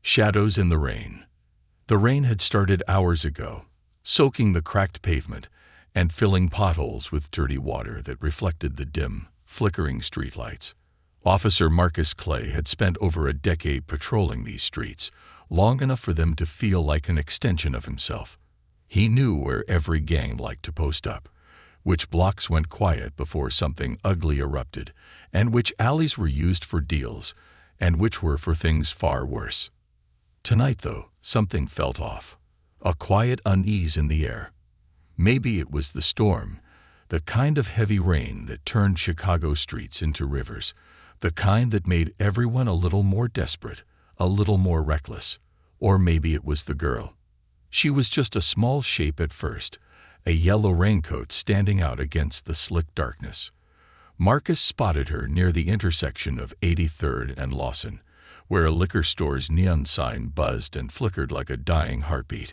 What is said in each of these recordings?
Shadows in the rain. The rain had started hours ago, soaking the cracked pavement and filling potholes with dirty water that reflected the dim, flickering streetlights. Officer Marcus Clay had spent over a decade patrolling these streets, long enough for them to feel like an extension of himself. He knew where every gang liked to post up, which blocks went quiet before something ugly erupted, and which alleys were used for deals, and which were for things far worse. Tonight, though, something felt off. A quiet unease in the air. Maybe it was the storm, the kind of heavy rain that turned Chicago streets into rivers, the kind that made everyone a little more desperate, a little more reckless. Or maybe it was the girl. She was just a small shape at first, a yellow raincoat standing out against the slick darkness. Marcus spotted her near the intersection of 83rd and Lawson, where a liquor store's neon sign buzzed and flickered like a dying heartbeat.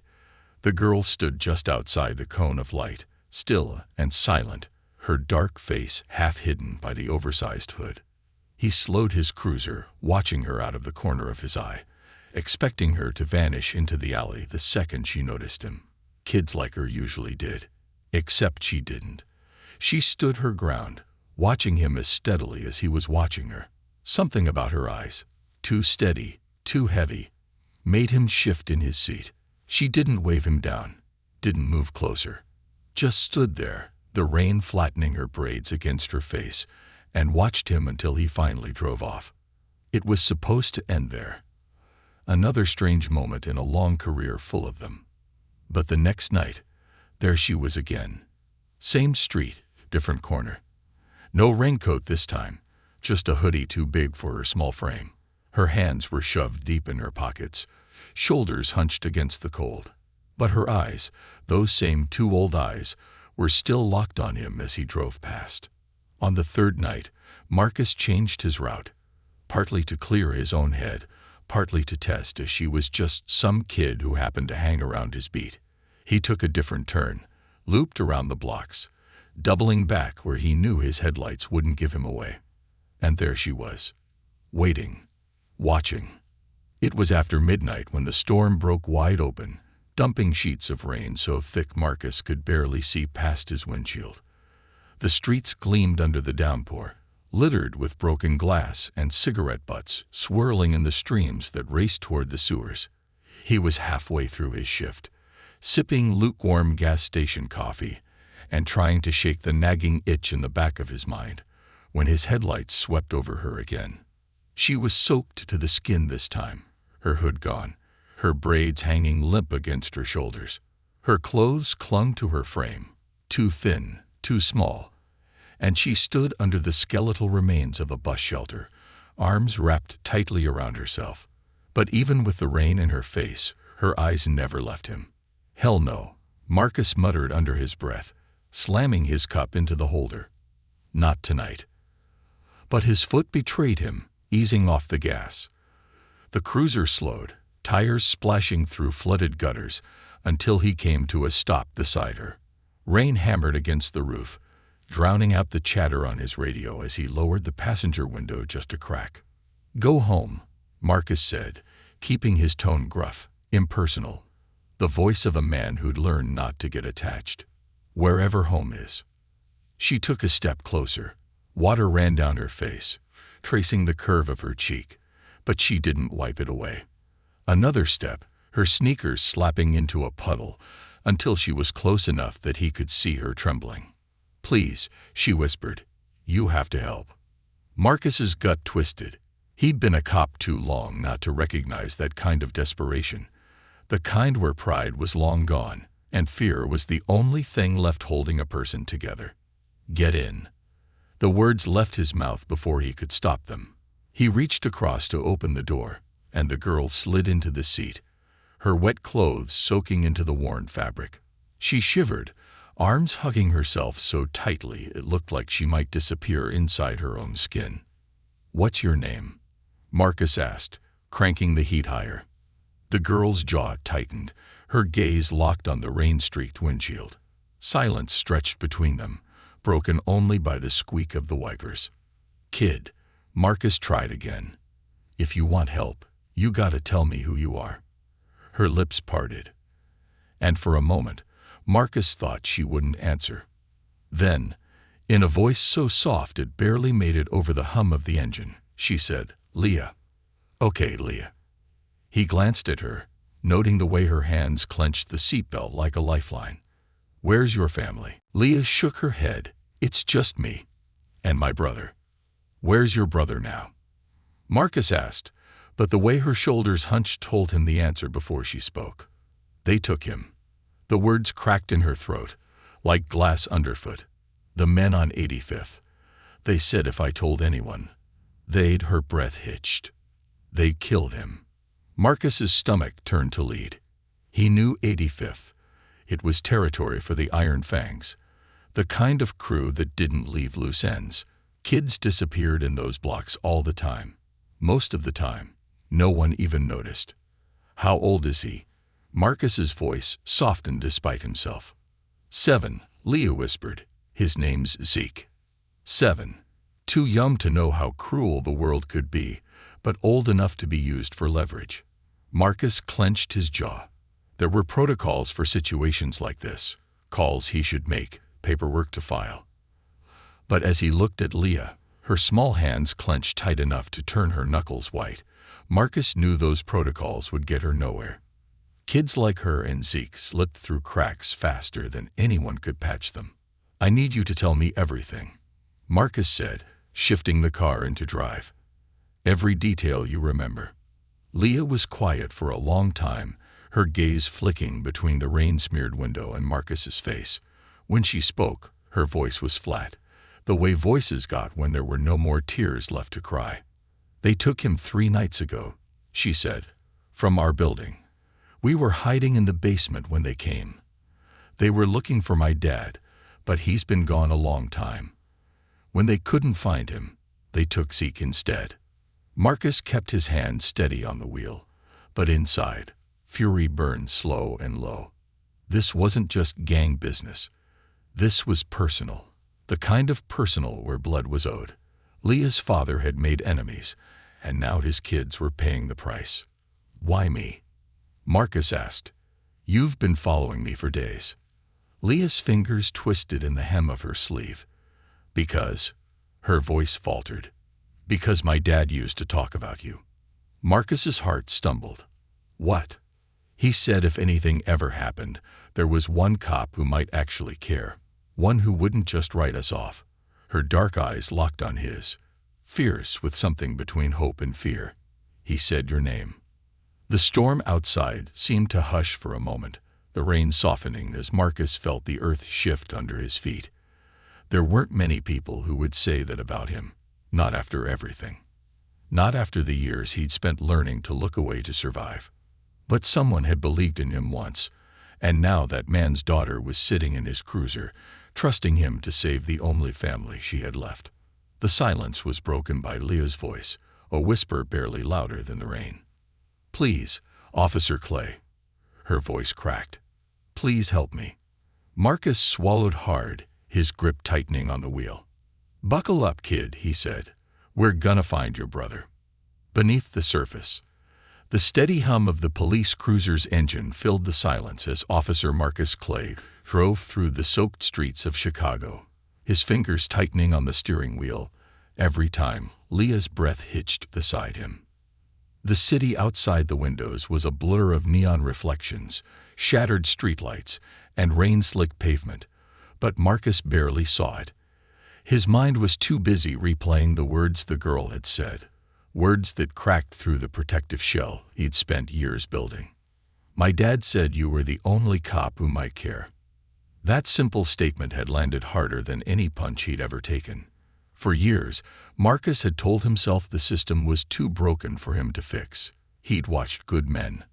The girl stood just outside the cone of light, still and silent, her dark face half hidden by the oversized hood. He slowed his cruiser, watching her out of the corner of his eye, expecting her to vanish into the alley the second she noticed him. Kids like her usually did. Except she didn't. She stood her ground, watching him as steadily as he was watching her. Something about her eyes, too steady, too heavy, made him shift in his seat. She didn't wave him down, didn't move closer. Just stood there, the rain flattening her braids against her face, and watched him until he finally drove off. It was supposed to end there. Another strange moment in a long career full of them. But the next night, there she was again. Same street, different corner. No raincoat this time, just a hoodie too big for her small frame. Her hands were shoved deep in her pockets, shoulders hunched against the cold. But her eyes, those same two old eyes, were still locked on him as he drove past. On the third night, Marcus changed his route, partly to clear his own head, partly to test if she was just some kid who happened to hang around his beat. He took a different turn, looped around the blocks, doubling back where he knew his headlights wouldn't give him away. And there she was, waiting, watching. It was after midnight when the storm broke wide open, dumping sheets of rain so thick Marcus could barely see past his windshield. The streets gleamed under the downpour, littered with broken glass and cigarette butts swirling in the streams that raced toward the sewers. He was halfway through his shift, sipping lukewarm gas station coffee and trying to shake the nagging itch in the back of his mind, when his headlights swept over her again. She was soaked to the skin this time, her hood gone, her braids hanging limp against her shoulders. Her clothes clung to her frame, too thin, too small, and she stood under the skeletal remains of a bus shelter, arms wrapped tightly around herself. But even with the rain in her face, her eyes never left him. "Hell no," Marcus muttered under his breath, slamming his cup into the holder. Not tonight. But his foot betrayed him, easing off the gas. The cruiser slowed, tires splashing through flooded gutters, until he came to a stop beside her. Rain hammered against the roof, drowning out the chatter on his radio as he lowered the passenger window just a crack. "Go home," Marcus said, keeping his tone gruff, impersonal, the voice of a man who'd learned not to get attached. "Wherever home is." She took a step closer. Water ran down her face, tracing the curve of her cheek, but she didn't wipe it away. Another step, her sneakers slapping into a puddle, until she was close enough that he could see her trembling. "Please," she whispered, "you have to help." Marcus's gut twisted. He'd been a cop too long not to recognize that kind of desperation, the kind where pride was long gone, and fear was the only thing left holding a person together. "Get in." The words left his mouth before he could stop them. He reached across to open the door, and the girl slid into the seat, her wet clothes soaking into the worn fabric. She shivered, arms hugging herself so tightly it looked like she might disappear inside her own skin. "What's your name?" Marcus asked, cranking the heat higher. The girl's jaw tightened, her gaze locked on the rain-streaked windshield. Silence stretched between them, broken only by the squeak of the wipers. "Kid," Marcus tried again. "If you want help, You gotta tell me who you are." Her lips parted, and for a moment, Marcus thought she wouldn't answer. Then, in a voice so soft it barely made it over the hum of the engine, she said, "Leah." "Okay, Leah." He glanced at her, noting the way her hands clenched the seatbelt like a lifeline. "Where's your family?" Leah shook her head. "It's just me. And my brother." "Where's your brother now?" Marcus asked, but the way her shoulders hunched told him the answer before she spoke. "They took him." The words cracked in her throat, like glass underfoot. "The men on 85th. They said if I told anyone, they'd..." Her breath hitched. "They killed him." Marcus's stomach turned to lead. He knew 85th. It was territory for the Iron Fangs, the kind of crew that didn't leave loose ends. Kids disappeared in those blocks all the time. Most of the time, no one even noticed. "How old is he?" Marcus's voice softened despite himself. 7, Leah whispered. "His name's Zeke." 7. Too young to know how cruel the world could be, but old enough to be used for leverage. Marcus clenched his jaw. There were protocols for situations like this, calls he should make, paperwork to file. But as he looked at Leah, her small hands clenched tight enough to turn her knuckles white, Marcus knew those protocols would get her nowhere. Kids like her and Zeke slipped through cracks faster than anyone could patch them. "I need you to tell me everything," Marcus said, shifting the car into drive. "Every detail you remember." Leah was quiet for a long time, her gaze flicking between the rain-smeared window and Marcus's face. When she spoke, her voice was flat, the way voices got when there were no more tears left to cry. "They took him 3 nights ago," she said, "from our building. We were hiding in the basement when they came. They were looking for my dad, but he's been gone a long time. When they couldn't find him, they took Zeke instead." Marcus kept his hand steady on the wheel, but inside, fury burned slow and low. This wasn't just gang business. This was personal, the kind of personal where blood was owed. Leah's father had made enemies, and now his kids were paying the price. "Why me?" Marcus asked. "You've been following me for days." Leah's fingers twisted in the hem of her sleeve. "Because," her voice faltered, "because my dad used to talk about you." Marcus's heart stumbled. "What?" He said if anything ever happened, there was one cop who might actually care, one who wouldn't just write us off. Her dark eyes locked on his, fierce with something between hope and fear. "He said your name." The storm outside seemed to hush for a moment, the rain softening as Marcus felt the earth shift under his feet. There weren't many people who would say that about him, not after everything. Not after the years he'd spent learning to look away to survive. But someone had believed in him once, and now that man's daughter was sitting in his cruiser, trusting him to save the only family she had left. The silence was broken by Leah's voice, a whisper barely louder than the rain. "Please, Officer Clay." Her voice cracked. "Please help me." Marcus swallowed hard, his grip tightening on the wheel. "Buckle up, kid," he said. "We're gonna find your brother." Beneath the surface, the steady hum of the police cruiser's engine filled the silence as Officer Marcus Clay drove through the soaked streets of Chicago, his fingers tightening on the steering wheel every time Leah's breath hitched beside him. The city outside the windows was a blur of neon reflections, shattered streetlights, and rain-slick pavement, but Marcus barely saw it. His mind was too busy replaying the words the girl had said, words that cracked through the protective shell he'd spent years building. "My dad said you were the only cop who might care." That simple statement had landed harder than any punch he'd ever taken. For years, Marcus had told himself the system was too broken for him to fix. He'd watched good men,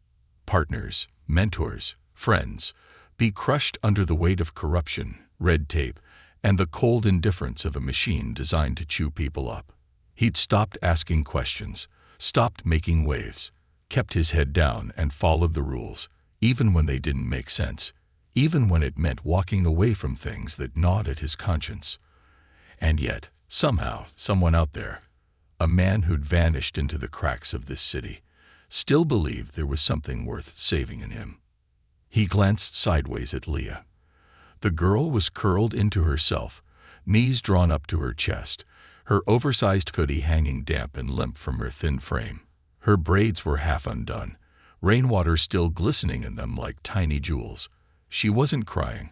partners, mentors, friends, be crushed under the weight of corruption, red tape, and the cold indifference of a machine designed to chew people up. He'd stopped asking questions, stopped making waves, kept his head down and followed the rules, even when they didn't make sense, even when it meant walking away from things that gnawed at his conscience. And yet, somehow, someone out there, a man who'd vanished into the cracks of this city, still believed there was something worth saving in him. He glanced sideways at Leah. The girl was curled into herself, knees drawn up to her chest, her oversized hoodie hanging damp and limp from her thin frame. Her braids were half undone, rainwater still glistening in them like tiny jewels. She wasn't crying,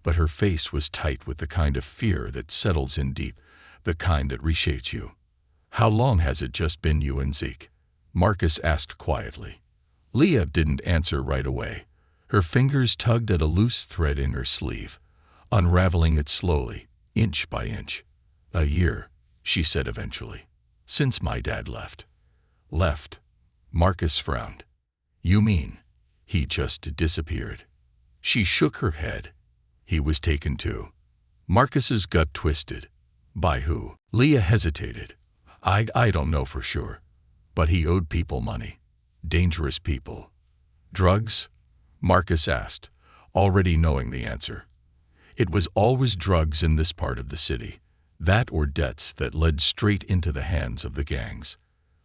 but her face was tight with the kind of fear that settles in deep, the kind that reshapes you. "How long has it just been you and Zeke?" Marcus asked quietly. Leah didn't answer right away. Her fingers tugged at a loose thread in her sleeve, unraveling it slowly, inch by inch. "A year," she said eventually. "Since my dad left." "Left?" Marcus frowned. "You mean he just disappeared?" She shook her head. "He was taken too." Marcus's gut twisted. "By who?" Leah hesitated. I don't know for sure. But he owed people money. Dangerous people." "Drugs?" Marcus asked, already knowing the answer. It was always drugs in this part of the city. That or debts that led straight into the hands of the gangs.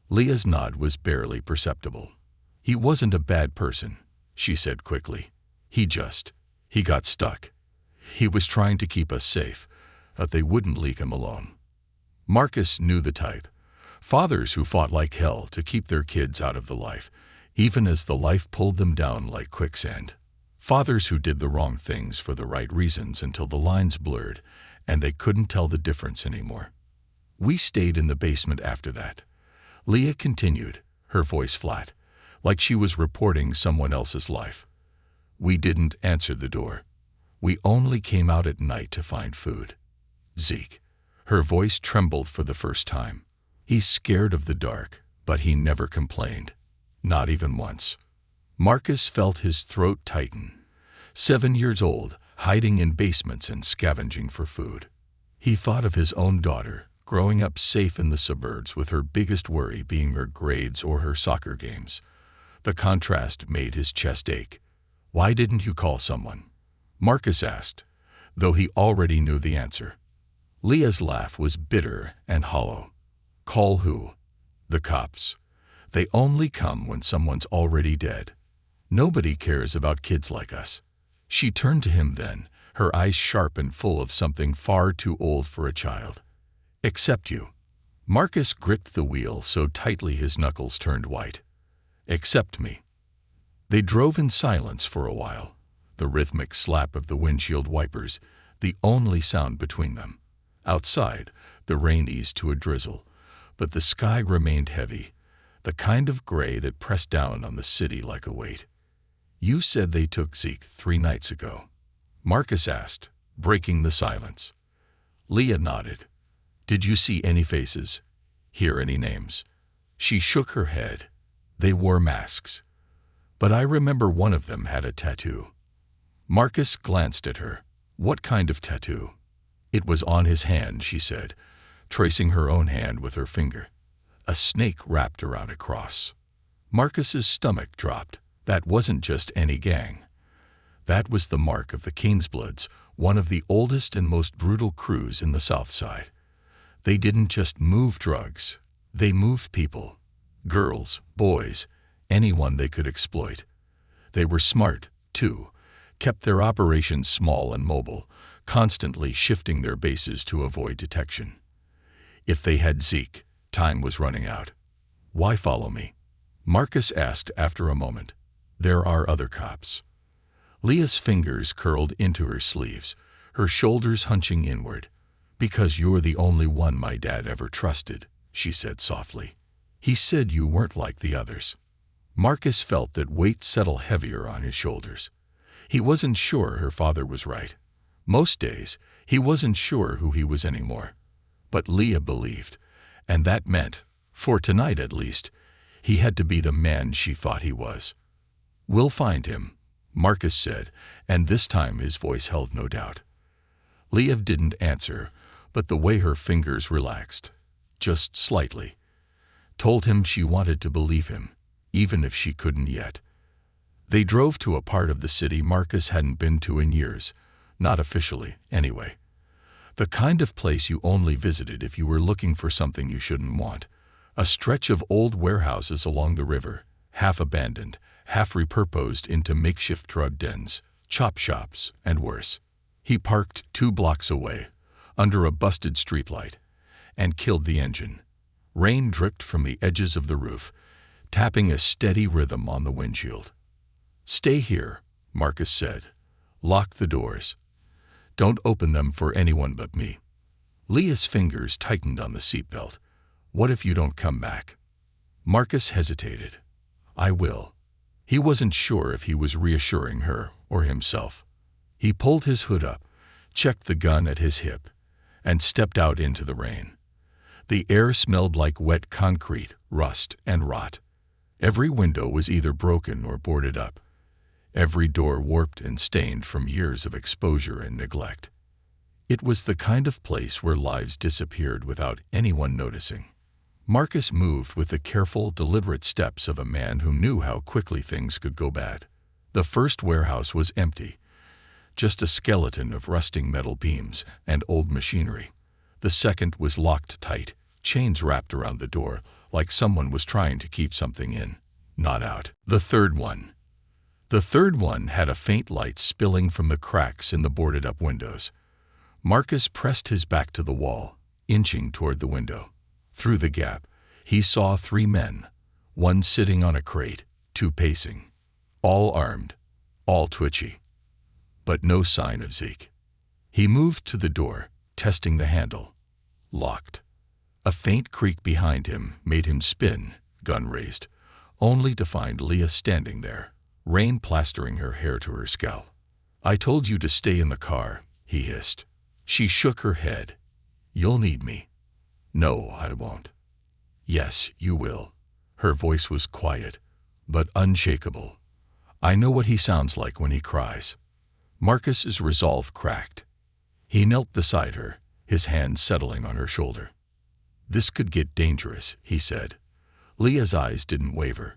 Leah's nod was barely perceptible. "He wasn't a bad person," she said quickly. He got stuck. He was trying to keep us safe, but they wouldn't leave him alone." Marcus knew the type. Fathers who fought like hell to keep their kids out of the life, even as the life pulled them down like quicksand. Fathers who did the wrong things for the right reasons until the lines blurred and they couldn't tell the difference anymore. "We stayed in the basement after that," Leah continued, her voice flat, like she was reporting someone else's life. "We didn't answer the door. We only came out at night to find food. Zeke," her voice trembled for the first time. "He's scared of the dark, but he never complained. Not even once." Marcus felt his throat tighten. 7 years old, hiding in basements and scavenging for food. He thought of his own daughter, growing up safe in the suburbs with her biggest worry being her grades or her soccer games. The contrast made his chest ache. "Why didn't you call someone?" Marcus asked, though he already knew the answer. Leah's laugh was bitter and hollow. "Call who?" "The cops. They only come when someone's already dead. Nobody cares about kids like us." She turned to him then, her eyes sharp and full of something far too old for a child. "Except you." Marcus gripped the wheel so tightly his knuckles turned white. "Except me." They drove in silence for a while, the rhythmic slap of the windshield wipers, the only sound between them. Outside, the rain eased to a drizzle, but the sky remained heavy, the kind of gray that pressed down on the city like a weight. "You said they took Zeke 3 nights ago," Marcus asked, breaking the silence. Leah nodded. "Did you see any faces? Hear any names?" She shook her head. "They wore masks. But I remember one of them had a tattoo." Marcus glanced at her. "What kind of tattoo?" "It was on his hand," she said, tracing her own hand with her finger. "A snake wrapped around a cross." Marcus's stomach dropped. That wasn't just any gang. That was the mark of the Kingsbloods, one of the oldest and most brutal crews in the South Side. They didn't just move drugs. They moved people. Girls, boys, anyone they could exploit. They were smart, too, kept their operations small and mobile, constantly shifting their bases to avoid detection. If they had Zeke, time was running out. "Why follow me?" Marcus asked after a moment. "There are other cops." Leah's fingers curled into her sleeves, her shoulders hunching inward. "Because you're the only one my dad ever trusted," she said softly. "He said you weren't like the others." Marcus felt that weight settle heavier on his shoulders. He wasn't sure her father was right. Most days, he wasn't sure who he was anymore. But Leah believed, and that meant, for tonight at least, he had to be the man she thought he was. "We'll find him," Marcus said, and this time his voice held no doubt. Leah didn't answer, but the way her fingers relaxed, just slightly, told him she wanted to believe him, even if she couldn't yet. They drove to a part of the city Marcus hadn't been to in years, not officially, anyway. The kind of place you only visited if you were looking for something you shouldn't want. A stretch of old warehouses along the river, half abandoned, half repurposed into makeshift drug dens, chop shops, and worse. He parked 2 blocks away, under a busted streetlight, and killed the engine. Rain dripped from the edges of the roof, tapping a steady rhythm on the windshield. "Stay here," Marcus said. "Lock the doors. Don't open them for anyone but me." Leah's fingers tightened on the seatbelt. "What if you don't come back?" Marcus hesitated. "I will." He wasn't sure if he was reassuring her or himself. He pulled his hood up, checked the gun at his hip, and stepped out into the rain. The air smelled like wet concrete, rust, and rot. Every window was either broken or boarded up. Every door warped and stained from years of exposure and neglect. It was the kind of place where lives disappeared without anyone noticing. Marcus moved with the careful, deliberate steps of a man who knew how quickly things could go bad. The first warehouse was empty, just a skeleton of rusting metal beams and old machinery. The second was locked tight, chains wrapped around the door, like someone was trying to keep something in, not out. The third one had a faint light spilling from the cracks in the boarded-up windows. Marcus pressed his back to the wall, inching toward the window. Through the gap, he saw 3 men, one sitting on a crate, 2 pacing, all armed, all twitchy. But no sign of Zeke. He moved to the door, testing the handle. Locked. A faint creak behind him made him spin, gun raised, only to find Leah standing there, rain plastering her hair to her scalp. "I told you to stay in the car," he hissed. She shook her head. "You'll need me." "No, I won't." "Yes, you will." Her voice was quiet, but unshakable. "I know what he sounds like when he cries." Marcus's resolve cracked. He knelt beside her, his hand settling on her shoulder. "This could get dangerous," he said. Leah's eyes didn't waver.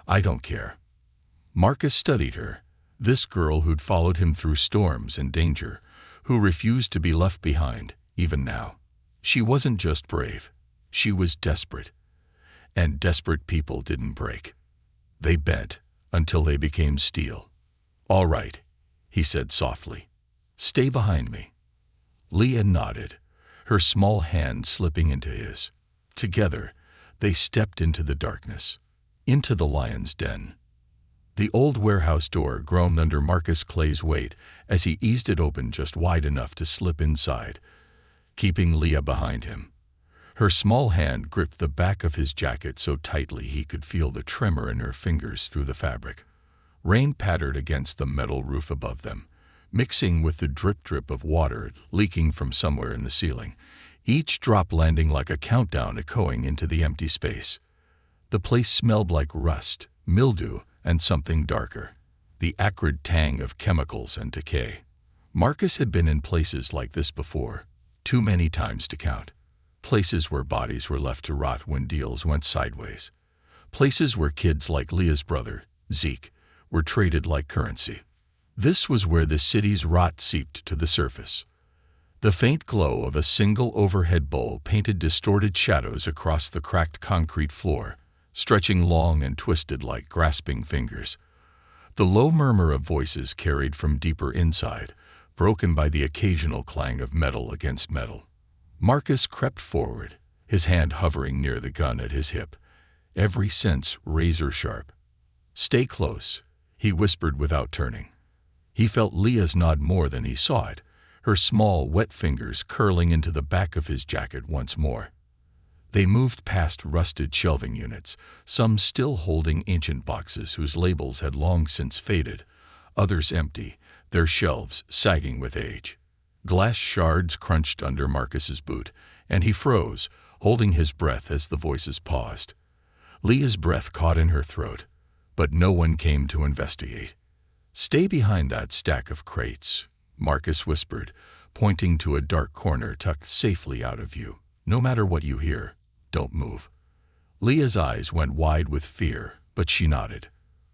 "I don't care." Marcus studied her, this girl who'd followed him through storms and danger, who refused to be left behind, even now. She wasn't just brave, she was desperate. And desperate people didn't break. They bent until they became steel. "All right," he said softly. "Stay behind me." Leah nodded, her small hand slipping into his. Together, they stepped into the darkness, into the lion's den. The old warehouse door groaned under Marcus Clay's weight as he eased it open just wide enough to slip inside, keeping Leah behind him. Her small hand gripped the back of his jacket so tightly he could feel the tremor in her fingers through the fabric. Rain pattered against the metal roof above them, mixing with the drip-drip of water leaking from somewhere in the ceiling, each drop landing like a countdown echoing into the empty space. The place smelled like rust, mildew, and something darker, the acrid tang of chemicals and decay. Marcus had been in places like this before, too many times to count. Places where bodies were left to rot when deals went sideways. Places where kids like Leah's brother, Zeke, were traded like currency. This was where the city's rot seeped to the surface. The faint glow of a single overhead bowl painted distorted shadows across the cracked concrete floor, stretching long and twisted like grasping fingers. The low murmur of voices carried from deeper inside, broken by the occasional clang of metal against metal. Marcus crept forward, his hand hovering near the gun at his hip, every sense razor-sharp. "Stay close," he whispered without turning. He felt Leah's nod more than he saw it, her small, wet fingers curling into the back of his jacket once more. They moved past rusted shelving units, some still holding ancient boxes whose labels had long since faded, others empty, their shelves sagging with age. Glass shards crunched under Marcus's boot, and he froze, holding his breath as the voices paused. Leah's breath caught in her throat, but no one came to investigate. "Stay behind that stack of crates," Marcus whispered, pointing to a dark corner tucked safely out of view. "No matter what you hear, don't move." Leah's eyes went wide with fear, but she nodded.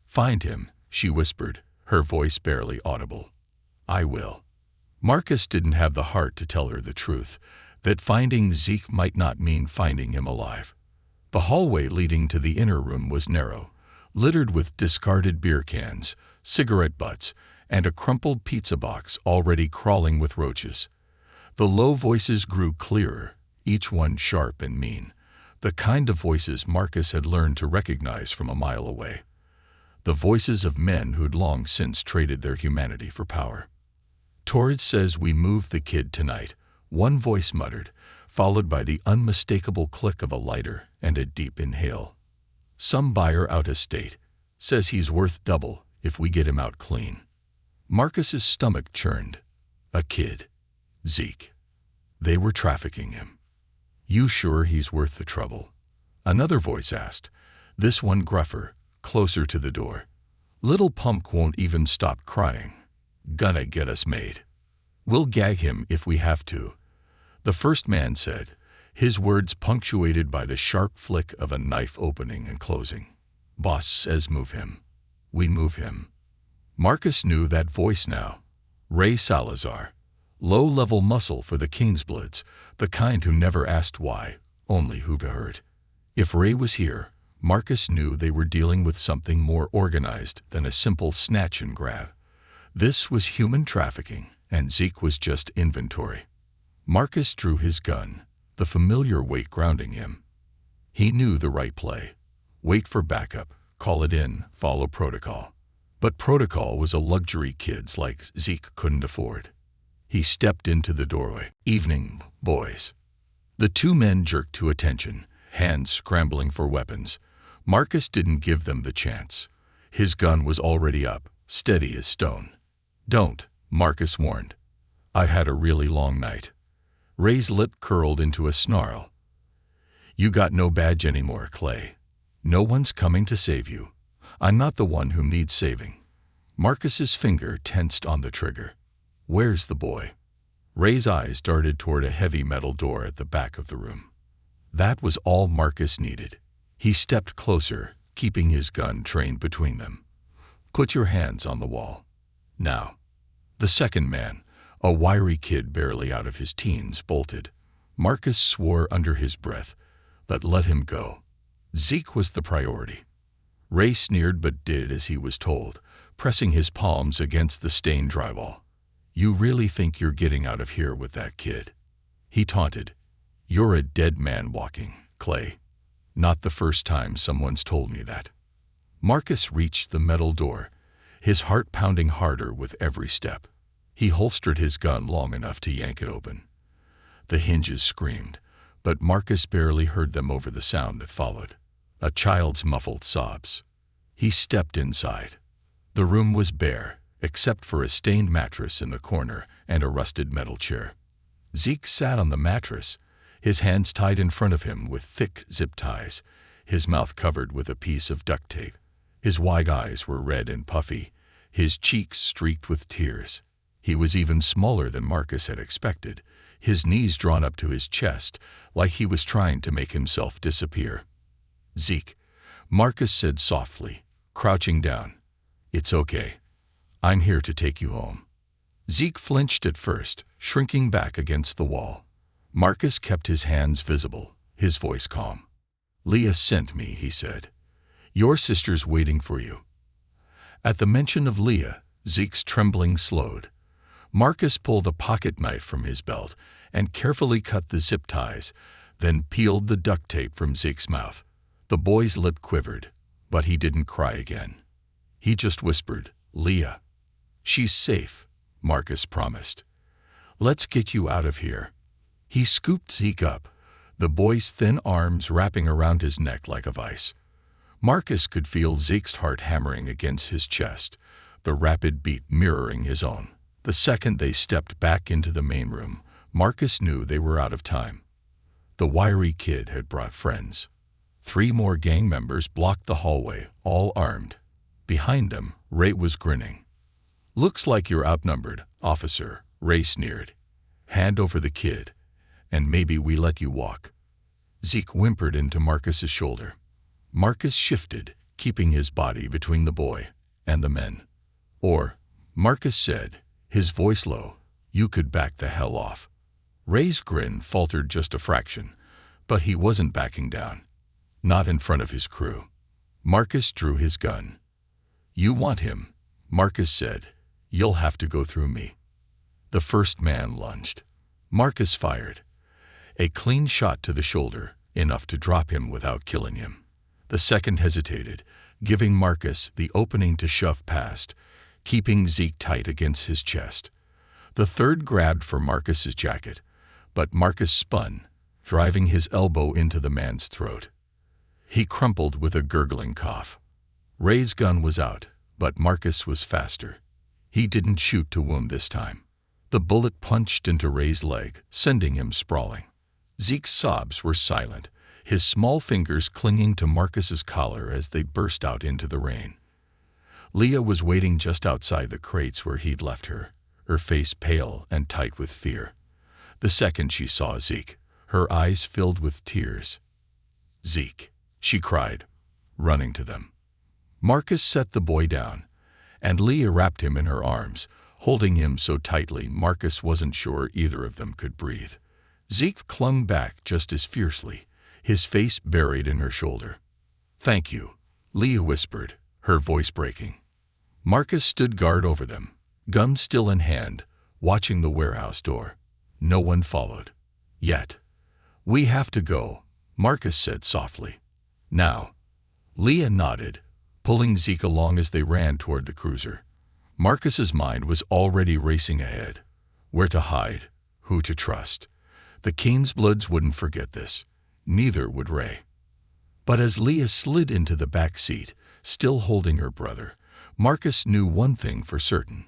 "Find him," she whispered, her voice barely audible. "I will." Marcus didn't have the heart to tell her the truth, that finding Zeke might not mean finding him alive. The hallway leading to the inner room was narrow, littered with discarded beer cans, cigarette butts, and a crumpled pizza box already crawling with roaches. The low voices grew clearer, each one sharp and mean, the kind of voices Marcus had learned to recognize from a mile away. The voices of men who'd long since traded their humanity for power. "Torrid says we move the kid tonight," one voice muttered, followed by the unmistakable click of a lighter and a deep inhale. "Some buyer out of state. Says he's worth double if we get him out clean." Marcus's stomach churned. A kid. Zeke. They were trafficking him. "You sure he's worth the trouble?" Another voice asked, this one gruffer, closer to the door. "Little punk won't even stop crying. Gonna get us made. We'll gag him if we have to," the first man said, his words punctuated by the sharp flick of a knife opening and closing. "Boss says move him. We move him." Marcus knew that voice now. Ray Salazar. Low-level muscle for the Kingsbloods, the kind who never asked why, only who to hurt. If Ray was here, Marcus knew they were dealing with something more organized than a simple snatch and grab. This was human trafficking, and Zeke was just inventory. Marcus drew his gun, the familiar weight grounding him. He knew the right play. Wait for backup, call it in, follow protocol. But protocol was a luxury kids like Zeke couldn't afford. He stepped into the doorway. "Evening, boys." The two men jerked to attention, hands scrambling for weapons. Marcus didn't give them the chance. His gun was already up, steady as stone. "Don't," Marcus warned. "I've had a really long night." Ray's lip curled into a snarl. "You got no badge anymore, Clay. No one's coming to save you. I'm not the one who needs saving." Marcus's finger tensed on the trigger. "Where's the boy?" Ray's eyes darted toward a heavy metal door at the back of the room. That was all Marcus needed. He stepped closer, keeping his gun trained between them. "Put your hands on the wall. Now." The second man, a wiry kid barely out of his teens, bolted. Marcus swore under his breath, but let him go. Zeke was the priority. Ray sneered but did as he was told, pressing his palms against the stained drywall. "You really think you're getting out of here with that kid?" He taunted. "You're a dead man walking, Clay. Not the first time someone's told me that." Marcus reached the metal door, his heart pounding harder with every step. He holstered his gun long enough to yank it open. The hinges screamed, but Marcus barely heard them over the sound that followed. A child's muffled sobs. He stepped inside. The room was bare, except for a stained mattress in the corner and a rusted metal chair. Zeke sat on the mattress, his hands tied in front of him with thick zip ties, his mouth covered with a piece of duct tape. His wide eyes were red and puffy, his cheeks streaked with tears. He was even smaller than Marcus had expected, his knees drawn up to his chest, like he was trying to make himself disappear. "Zeke," Marcus said softly, crouching down. "It's okay. I'm here to take you home." Zeke flinched at first, shrinking back against the wall. Marcus kept his hands visible, his voice calm. "Leah sent me," he said. "Your sister's waiting for you." At the mention of Leah, Zeke's trembling slowed. Marcus pulled a pocket knife from his belt and carefully cut the zip ties, then peeled the duct tape from Zeke's mouth. The boy's lip quivered, but he didn't cry again. He just whispered, "Leah." "She's safe," Marcus promised. "Let's get you out of here." He scooped Zeke up, the boy's thin arms wrapping around his neck like a vice. Marcus could feel Zeke's heart hammering against his chest, the rapid beat mirroring his own. The second they stepped back into the main room, Marcus knew they were out of time. The wiry kid had brought friends. 3 more gang members blocked the hallway, all armed. Behind them, Ray was grinning. "Looks like you're outnumbered, officer," Ray sneered. "Hand over the kid, and maybe we let you walk." Zeke whimpered into Marcus's shoulder. Marcus shifted, keeping his body between the boy and the men. "Or," Marcus said, his voice low, "you could back the hell off." Ray's grin faltered just a fraction, but he wasn't backing down. Not in front of his crew. Marcus drew his gun. "You want him," Marcus said. "You'll have to go through me." The first man lunged. Marcus fired. A clean shot to the shoulder, enough to drop him without killing him. The second hesitated, giving Marcus the opening to shove past, keeping Zeke tight against his chest. The third grabbed for Marcus's jacket, but Marcus spun, driving his elbow into the man's throat. He crumpled with a gurgling cough. Ray's gun was out, but Marcus was faster. He didn't shoot to wound this time. The bullet punched into Ray's leg, sending him sprawling. Zeke's sobs were silent, his small fingers clinging to Marcus's collar as they burst out into the rain. Leah was waiting just outside the crates where he'd left her, her face pale and tight with fear. The second she saw Zeke, her eyes filled with tears. "Zeke," she cried, running to them. Marcus set the boy down, and Leah wrapped him in her arms, holding him so tightly Marcus wasn't sure either of them could breathe. Zeke clung back just as fiercely, his face buried in her shoulder. "Thank you," Leah whispered, her voice breaking. Marcus stood guard over them, gun still in hand, watching the warehouse door. No one followed. Yet. "We have to go," Marcus said softly. "Now." Leah nodded, pulling Zeke along as they ran toward the cruiser. Marcus's mind was already racing ahead. Where to hide, who to trust. The Kingsbloods wouldn't forget this. Neither would Ray. But as Leah slid into the back seat, still holding her brother, Marcus knew one thing for certain.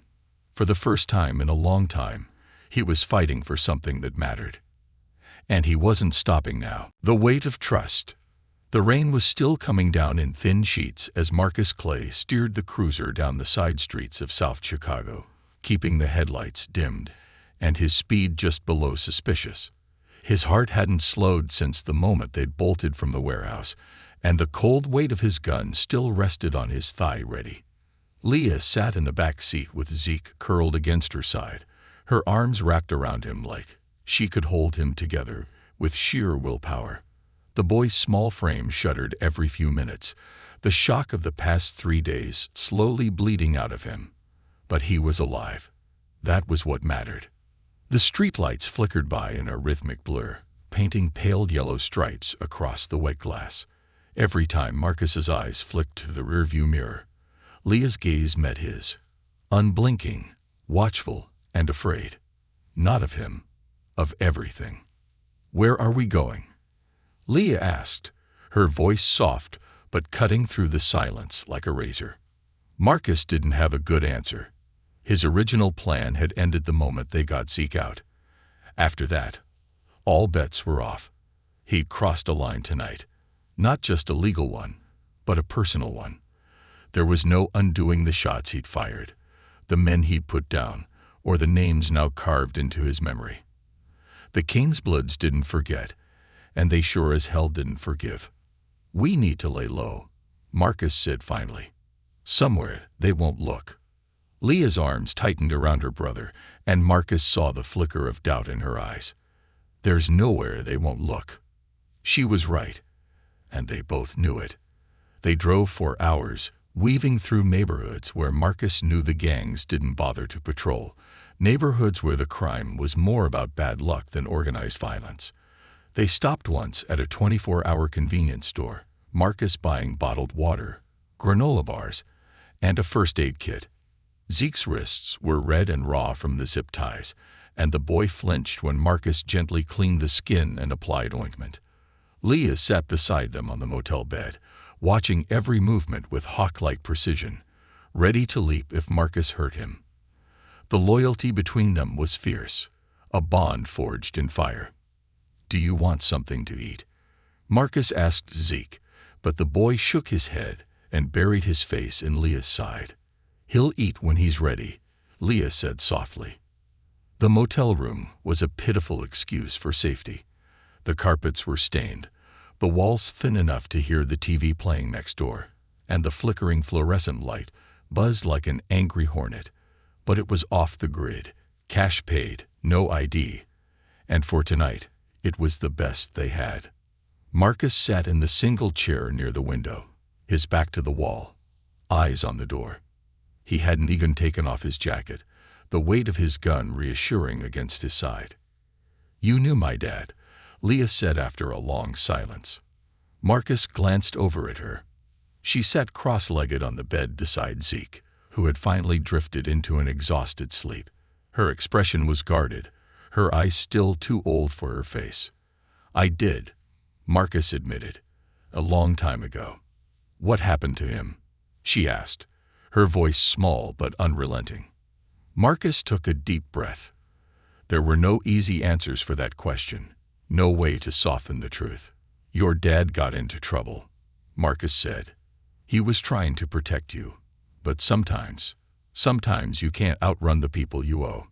For the first time in a long time, he was fighting for something that mattered. And he wasn't stopping now. The weight of trust. The rain was still coming down in thin sheets as Marcus Clay steered the cruiser down the side streets of South Chicago, keeping the headlights dimmed and his speed just below suspicious. His heart hadn't slowed since the moment they'd bolted from the warehouse, and the cold weight of his gun still rested on his thigh ready. Leah sat in the back seat with Zeke curled against her side, her arms wrapped around him like she could hold him together with sheer willpower. The boy's small frame shuddered every few minutes, the shock of the past 3 days slowly bleeding out of him. But he was alive. That was what mattered. The streetlights flickered by in a rhythmic blur, painting pale yellow stripes across the wet glass. Every time Marcus's eyes flicked to the rearview mirror, Leah's gaze met his, unblinking, watchful, and afraid. Not of him, of everything. "Where are we going?" Leah asked, her voice soft but cutting through the silence like a razor. Marcus didn't have a good answer. His original plan had ended the moment they got Zeke out. After that, all bets were off. He'd crossed a line tonight, not just a legal one, but a personal one. There was no undoing the shots he'd fired, the men he'd put down, or the names now carved into his memory. The Kingsbloods didn't forget, and they sure as hell didn't forgive. "We need to lay low," Marcus said finally. "Somewhere they won't look." Leah's arms tightened around her brother, and Marcus saw the flicker of doubt in her eyes. There's nowhere they won't look. She was right, and they both knew it. They drove for hours, weaving through neighborhoods where Marcus knew the gangs didn't bother to patrol, neighborhoods where the crime was more about bad luck than organized violence. They stopped once at a 24-hour convenience store, Marcus buying bottled water, granola bars, and a first aid kit. Zeke's wrists were red and raw from the zip ties, and the boy flinched when Marcus gently cleaned the skin and applied ointment. Leah sat beside them on the motel bed, watching every movement with hawk-like precision, ready to leap if Marcus hurt him. The loyalty between them was fierce, a bond forged in fire. "Do you want something to eat?" Marcus asked Zeke, but the boy shook his head and buried his face in Leah's side. "He'll eat when he's ready," Leah said softly. The motel room was a pitiful excuse for safety. The carpets were stained, the walls thin enough to hear the TV playing next door, and the flickering fluorescent light buzzed like an angry hornet. But it was off the grid, cash paid, no ID, and for tonight, it was the best they had. Marcus sat in the single chair near the window. his back to the wall, eyes on the door. He hadn't even taken off his jacket, the weight of his gun reassuring against his side. "You knew my dad," Leah said after a long silence. Marcus glanced over at her. She sat cross-legged on the bed beside Zeke, who had finally drifted into an exhausted sleep. Her expression was guarded, her eyes still too old for her face. "I did," Marcus admitted. "A long time ago." "What happened to him?" she asked, her voice small but unrelenting. Marcus took a deep breath. There were no easy answers for that question, no way to soften the truth. "Your dad got into trouble," Marcus said. "He was trying to protect you. But sometimes you can't outrun the people you owe."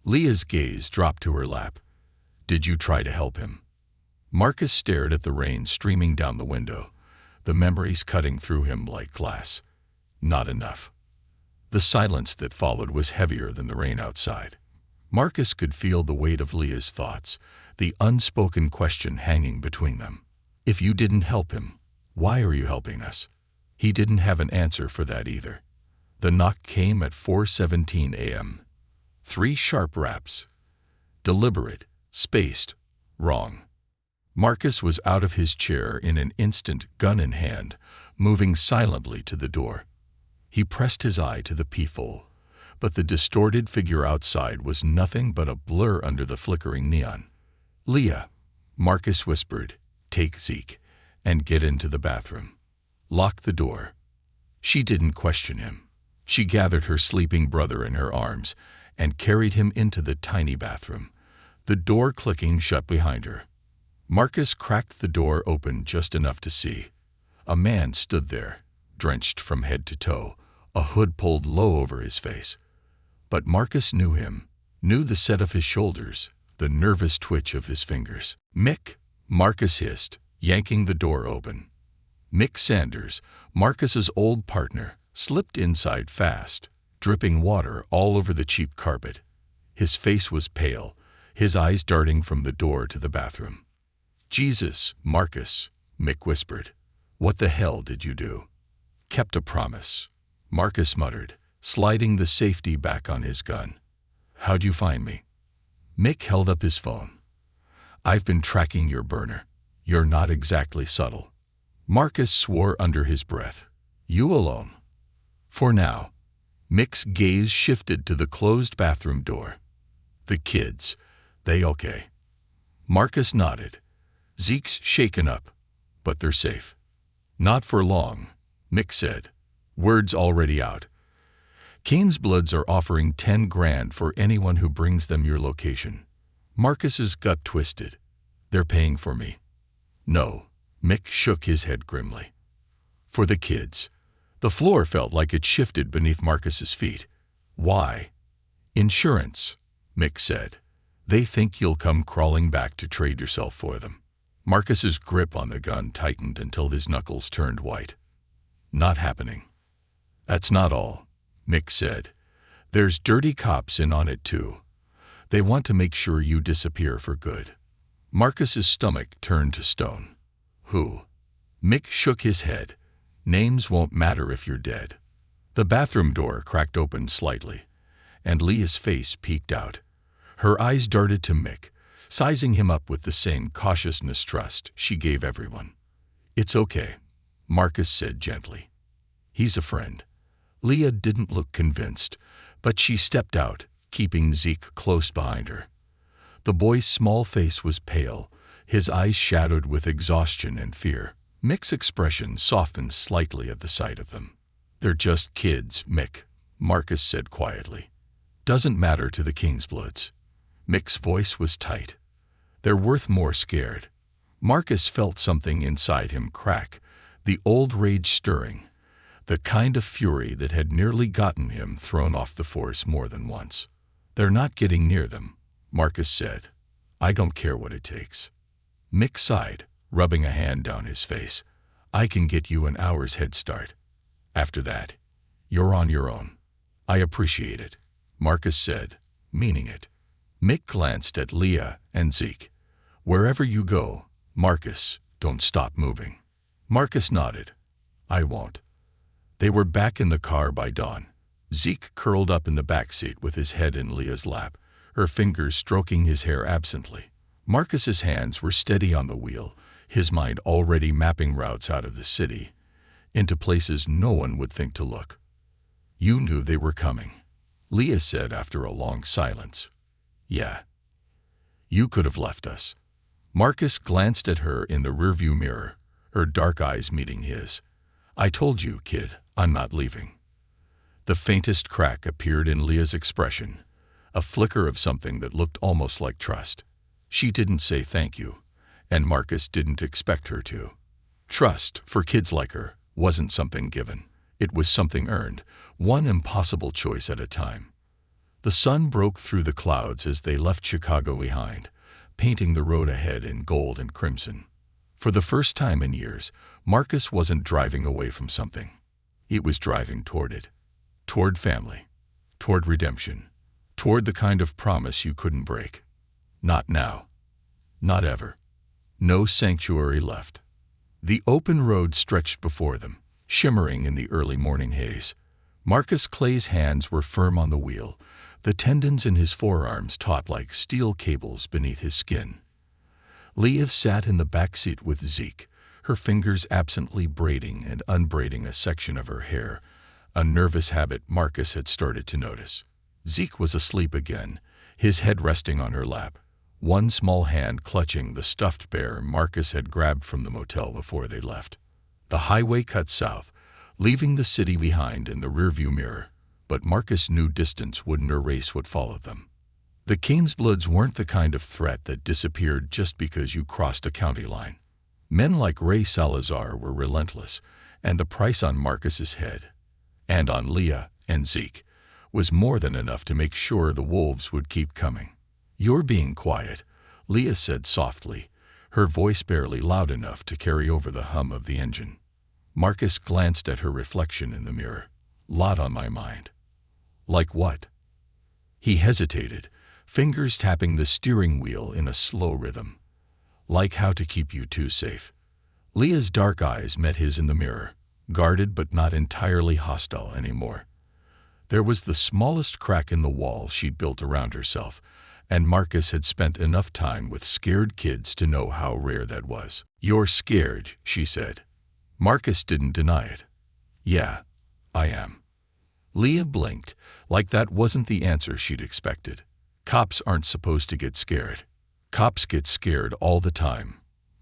Leah's gaze dropped to her lap. "Did you try to help him?" Marcus stared at the rain streaming down the window, the memories cutting through him like glass. Not enough. The silence that followed was heavier than the rain outside. Marcus could feel the weight of Leah's thoughts, the unspoken question hanging between them. "If you didn't help him, why are you helping us?" He didn't have an answer for that either. The knock came at 4:17 a.m. 3 sharp raps. Deliberate, spaced, wrong. Marcus was out of his chair in an instant, gun in hand, moving silently to the door. He pressed his eye to the peephole, but the distorted figure outside was nothing but a blur under the flickering neon. "Leah," Marcus whispered, "take Zeke and get into the bathroom. Lock the door." She didn't question him. She gathered her sleeping brother in her arms and carried him into the tiny bathroom, the door clicking shut behind her. Marcus cracked the door open just enough to see. A man stood there, drenched from head to toe, a hood pulled low over his face. But Marcus knew him, knew the set of his shoulders, the nervous twitch of his fingers. "Mick," Marcus hissed, yanking the door open. Mick Sanders, Marcus's old partner, slipped inside fast, dripping water all over the cheap carpet. His face was pale, his eyes darting from the door to the bathroom. "Jesus, Marcus," Mick whispered. "What the hell did you do?" "Kept a promise," Marcus muttered, sliding the safety back on his gun. "How'd you find me?" Mick held up his phone. "I've been tracking your burner. You're not exactly subtle." Marcus swore under his breath. "You alone?" "For now." Mick's gaze shifted to the closed bathroom door. "The kids, they okay?" Marcus nodded. "Zeke's shaken up, but they're safe." "Not for long," Mick said. "Word's already out. Kane's Bloods are offering 10 grand for anyone who brings them your location." Marcus's gut twisted. "They're paying for me." "No." Mick shook his head grimly. "For the kids." The floor felt like it shifted beneath Marcus's feet. "Why?" "Insurance," Mick said. "They think you'll come crawling back to trade yourself for them." Marcus's grip on the gun tightened until his knuckles turned white. "Not happening." "That's not all," Mick said. "There's dirty cops in on it too. They want to make sure you disappear for good." Marcus's stomach turned to stone. "Who?" Mick shook his head. "Names won't matter if you're dead." The bathroom door cracked open slightly, and Leah's face peeked out. Her eyes darted to Mick, sizing him up with the same cautious mistrust she gave everyone. "It's okay," Marcus said gently. "He's a friend." Leah didn't look convinced, but she stepped out, keeping Zeke close behind her. The boy's small face was pale, his eyes shadowed with exhaustion and fear. Mick's expression softened slightly at the sight of them. "They're just kids, Mick," Marcus said quietly. "Doesn't matter to the Kingsbloods." Mick's voice was tight. "They're worth more scared." Marcus felt something inside him crack, the old rage stirring, the kind of fury that had nearly gotten him thrown off the force more than once. "They're not getting near them," Marcus said. "I don't care what it takes." Mick sighed, rubbing a hand down his face. "I can get you an hour's head start. After that, you're on your own." "I appreciate it," Marcus said, meaning it. Mick glanced at Leah and Zeke. "Wherever you go, Marcus, don't stop moving." Marcus nodded. I won't. They were back in the car by dawn. Zeke curled up in the back seat with his head in Leah's lap, her fingers stroking his hair absently. Marcus's hands were steady on the wheel, his mind already mapping routes out of the city, into places no one would think to look. You knew they were coming, Leah said after a long silence. Yeah. You could have left us. Marcus glanced at her in the rearview mirror, her dark eyes meeting his. I told you, kid, I'm not leaving. The faintest crack appeared in Leah's expression, a flicker of something that looked almost like trust. She didn't say thank you, and Marcus didn't expect her to. Trust, for kids like her, wasn't something given. It was something earned, one impossible choice at a time. The sun broke through the clouds as they left Chicago behind, painting the road ahead in gold and crimson. For the first time in years, Marcus wasn't driving away from something. He was driving toward it. Toward family. Toward redemption. Toward the kind of promise you couldn't break. Not now. Not ever. No sanctuary left. The open road stretched before them, shimmering in the early morning haze. Marcus Clay's hands were firm on the wheel, the tendons in his forearms taut like steel cables beneath his skin. Leah sat in the back seat with Zeke, her fingers absently braiding and unbraiding a section of her hair, a nervous habit Marcus had started to notice. Zeke was asleep again, his head resting on her lap, one small hand clutching the stuffed bear Marcus had grabbed from the motel before they left. The highway cut south, leaving the city behind in the rearview mirror, but Marcus knew distance wouldn't erase what followed them. The Kingsbloods weren't the kind of threat that disappeared just because you crossed a county line. Men like Ray Salazar were relentless, and the price on Marcus's head, and on Leah and Zeke, was more than enough to make sure the wolves would keep coming. You're being quiet, Leah said softly, her voice barely loud enough to carry over the hum of the engine. Marcus glanced at her reflection in the mirror. Lot on my mind. Like what? He hesitated, fingers tapping the steering wheel in a slow rhythm. Like how to keep you two safe. Leah's dark eyes met his in the mirror, guarded but not entirely hostile anymore. There was the smallest crack in the wall she'd built around herself, and Marcus had spent enough time with scared kids to know how rare that was. You're scared, she said. Marcus didn't deny it. Yeah, I am. Leah blinked, like that wasn't the answer she'd expected. Cops aren't supposed to get scared. Cops get scared all the time,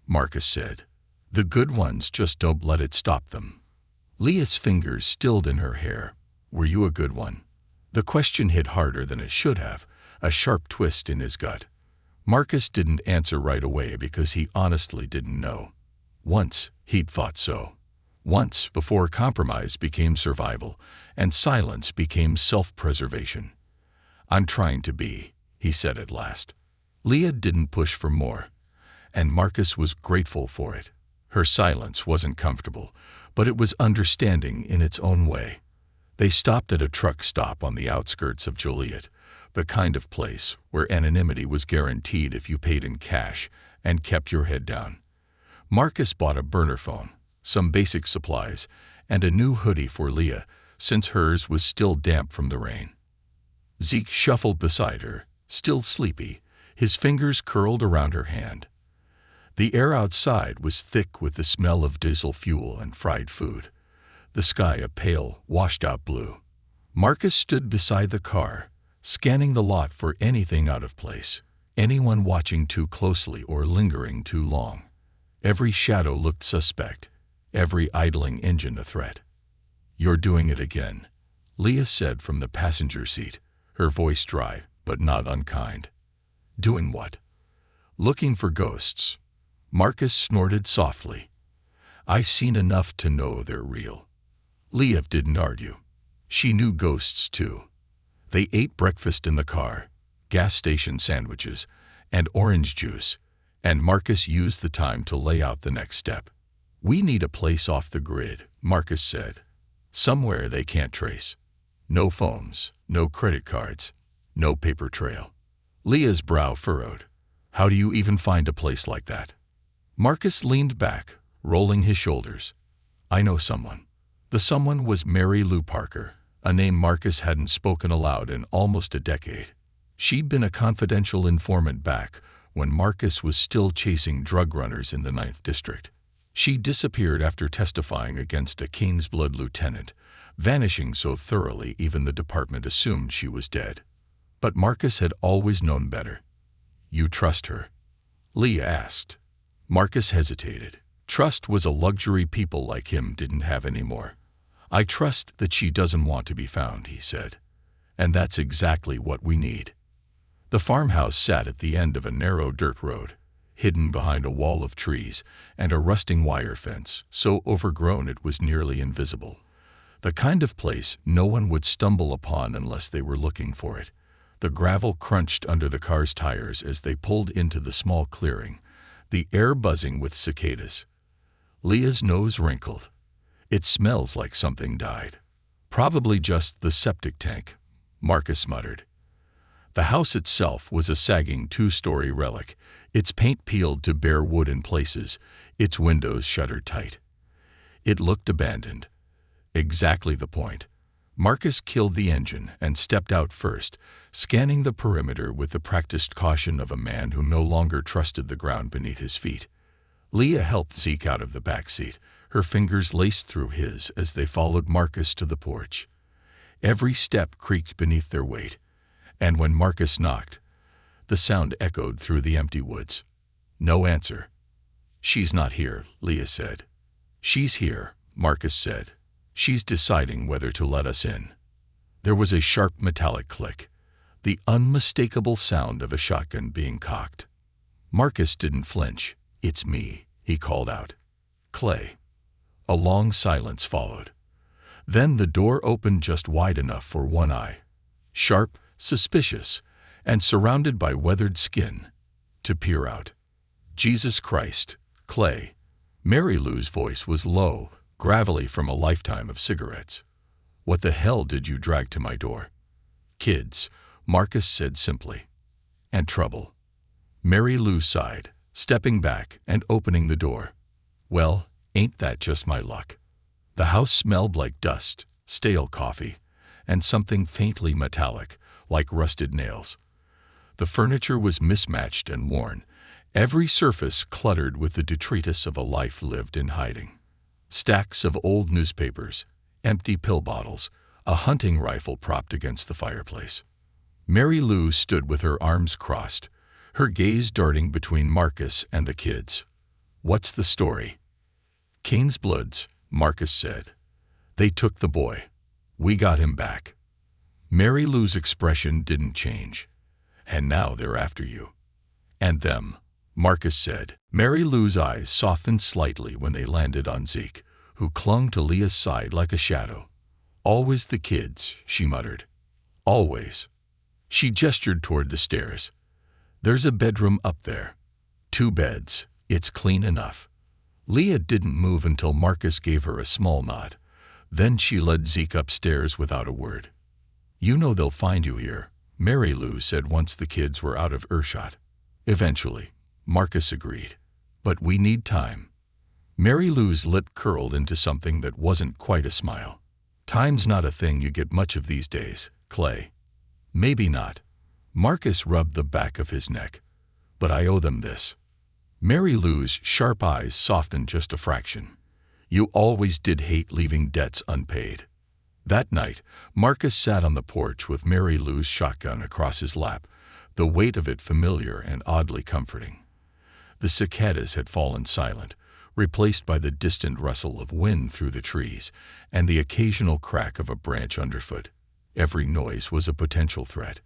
Marcus said. The good ones just don't let it stop them. Leah's fingers stilled in her hair. Were you a good one? The question hit harder than it should have, a sharp twist in his gut. Marcus didn't answer right away because he honestly didn't know. Once, he'd thought so. Once, before compromise became survival, and silence became self-preservation. I'm trying to be, he said at last. Leah didn't push for more, and Marcus was grateful for it. Her silence wasn't comfortable, but it was understanding in its own way. They stopped at a truck stop on the outskirts of Joliet, the kind of place where anonymity was guaranteed if you paid in cash and kept your head down. Marcus bought a burner phone, some basic supplies, and a new hoodie for Leah, since hers was still damp from the rain. Zeke shuffled beside her, still sleepy, his fingers curled around her hand. The air outside was thick with the smell of diesel fuel and fried food, the sky a pale, washed-out blue. Marcus stood beside the car, scanning the lot for anything out of place, anyone watching too closely or lingering too long. Every shadow looked suspect, every idling engine a threat. You're doing it again, Leah said from the passenger seat, her voice dry but not unkind. Doing what? Looking for ghosts. Marcus snorted softly. I've seen enough to know they're real. Leah didn't argue. She knew ghosts too. They ate breakfast in the car, gas station sandwiches, and orange juice, and Marcus used the time to lay out the next step. We need a place off the grid, Marcus said. Somewhere they can't trace. No phones, no credit cards, no paper trail. Leah's brow furrowed. How do you even find a place like that? Marcus leaned back, rolling his shoulders. I know someone. The someone was Mary Lou Parker, a name Marcus hadn't spoken aloud in almost a decade. She'd been a confidential informant back when Marcus was still chasing drug runners in the 9th District. She disappeared after testifying against a King's Blood lieutenant, vanishing so thoroughly even the department assumed she was dead. But Marcus had always known better. "You trust her?" Leah asked. Marcus hesitated. Trust was a luxury people like him didn't have anymore. "I trust that she doesn't want to be found," he said. "And that's exactly what we need." The farmhouse sat at the end of a narrow dirt road, hidden behind a wall of trees and a rusting wire fence so overgrown it was nearly invisible. The kind of place no one would stumble upon unless they were looking for it. The gravel crunched under the car's tires as they pulled into the small clearing, the air buzzing with cicadas. Leah's nose wrinkled. "It smells like something died." "Probably just the septic tank," Marcus muttered. The house itself was a sagging 2-story relic, its paint peeled to bare wood in places, its windows shuttered tight. It looked abandoned. Exactly the point. Marcus killed the engine and stepped out first, scanning the perimeter with the practiced caution of a man who no longer trusted the ground beneath his feet. Leah helped Zeke out of the back seat, her fingers laced through his as they followed Marcus to the porch. Every step creaked beneath their weight, and when Marcus knocked, the sound echoed through the empty woods. No answer. "She's not here," Leah said. "She's here," Marcus said. "She's deciding whether to let us in." There was a sharp metallic click, the unmistakable sound of a shotgun being cocked. Marcus didn't flinch. "It's me," he called out. "Clay." A long silence followed. Then the door opened just wide enough for one eye, sharp, suspicious, and surrounded by weathered skin, to peer out. "Jesus Christ, Clay." Mary Lou's voice was low, gravelly from a lifetime of cigarettes. "What the hell did you drag to my door?" "Kids," Marcus said simply. "And trouble." Mary Lou sighed, stepping back and opening the door. "Well, ain't that just my luck?" The house smelled like dust, stale coffee, and something faintly metallic, like rusted nails. The furniture was mismatched and worn, every surface cluttered with the detritus of a life lived in hiding. Stacks of old newspapers, empty pill bottles, a hunting rifle propped against the fireplace. Mary Lou stood with her arms crossed, her gaze darting between Marcus and the kids. "What's the story?" "King's Bloods," Marcus said. "They took the boy. We got him back." Mary Lou's expression didn't change. "And now they're after you." "And them," Marcus said. Mary Lou's eyes softened slightly when they landed on Zeke, who clung to Leah's side like a shadow. "Always the kids," she muttered. "Always." She gestured toward the stairs. "There's a bedroom up there. 2 beds. It's clean enough." Leah didn't move until Marcus gave her a small nod. Then she led Zeke upstairs without a word. "You know they'll find you here," Mary Lou said once the kids were out of earshot. "Eventually," Marcus agreed. "But we need time." Mary Lou's lip curled into something that wasn't quite a smile. "Time's not a thing you get much of these days, Clay." "Maybe not." Marcus rubbed the back of his neck. "But I owe them this." Mary Lou's sharp eyes softened just a fraction. "You always did hate leaving debts unpaid." That night, Marcus sat on the porch with Mary Lou's shotgun across his lap, the weight of it familiar and oddly comforting. The cicadas had fallen silent, replaced by the distant rustle of wind through the trees and the occasional crack of a branch underfoot. Every noise was a potential threat.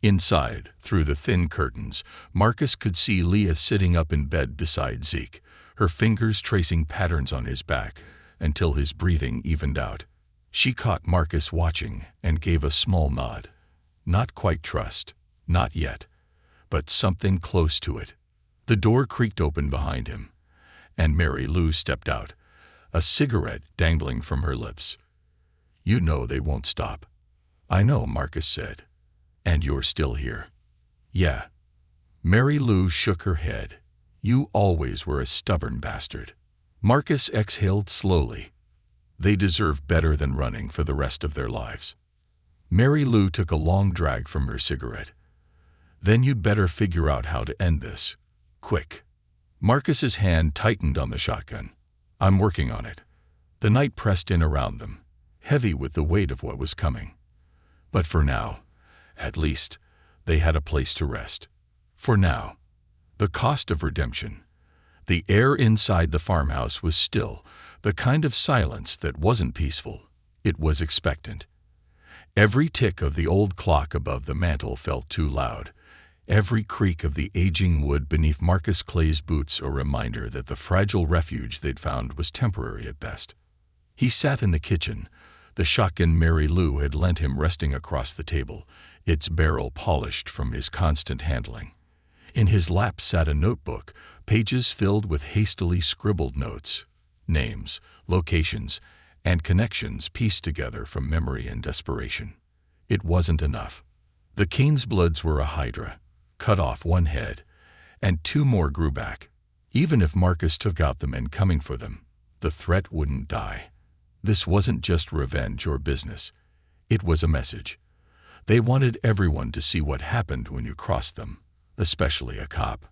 Inside, through the thin curtains, Marcus could see Leah sitting up in bed beside Zeke, her fingers tracing patterns on his back until his breathing evened out. She caught Marcus watching and gave a small nod. Not quite trust, not yet, but something close to it. The door creaked open behind him, and Mary Lou stepped out, a cigarette dangling from her lips. "You know they won't stop." "I know," Marcus said. "And you're still here." "Yeah." Mary Lou shook her head. "You always were a stubborn bastard." Marcus exhaled slowly. They deserve better than running for the rest of their lives. Mary Lou took a long drag from her cigarette. Then you'd better figure out how to end this. Quick. Marcus's hand tightened on the shotgun. I'm working on it. The night pressed in around them, heavy with the weight of what was coming. But for now, at least, they had a place to rest. For now. The cost of redemption. The air inside the farmhouse was still, the kind of silence that wasn't peaceful. It was expectant. Every tick of the old clock above the mantel felt too loud. Every creak of the aging wood beneath Marcus Clay's boots a reminder that the fragile refuge they'd found was temporary at best. He sat in the kitchen, the shotgun Mary Lou had lent him resting across the table, its barrel polished from his constant handling. In his lap sat a notebook, pages filled with hastily scribbled notes, names, locations, and connections pieced together from memory and desperation. It wasn't enough. The Canesbloods were a hydra, cut off one head, and 2 more grew back. Even if Marcus took out the men coming for them, the threat wouldn't die. This wasn't just revenge or business. It was a message. They wanted everyone to see what happened when you crossed them, especially a cop.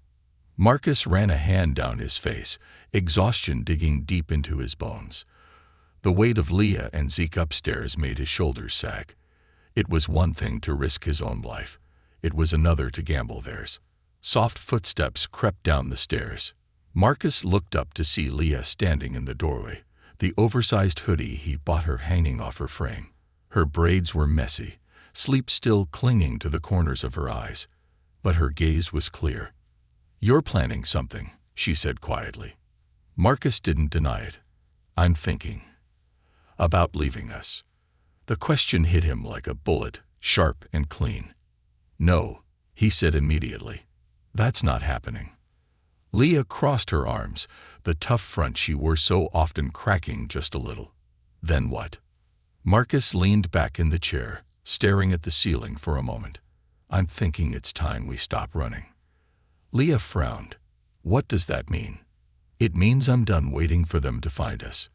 Marcus ran a hand down his face, exhaustion digging deep into his bones. The weight of Leah and Zeke upstairs made his shoulders sag. It was one thing to risk his own life. It was another to gamble theirs. Soft footsteps crept down the stairs. Marcus looked up to see Leah standing in the doorway, the oversized hoodie he bought her hanging off her frame. Her braids were messy, sleep still clinging to the corners of her eyes. But her gaze was clear. "You're planning something," she said quietly. Marcus didn't deny it. "I'm thinking about leaving us." The question hit him like a bullet, sharp and clean. "No," he said immediately. "That's not happening." Leah crossed her arms, the tough front she wore so often cracking just a little. "Then what?" Marcus leaned back in the chair, staring at the ceiling for a moment. "I'm thinking it's time we stop running." Leah frowned. "What does that mean?" "It means I'm done waiting for them to find us."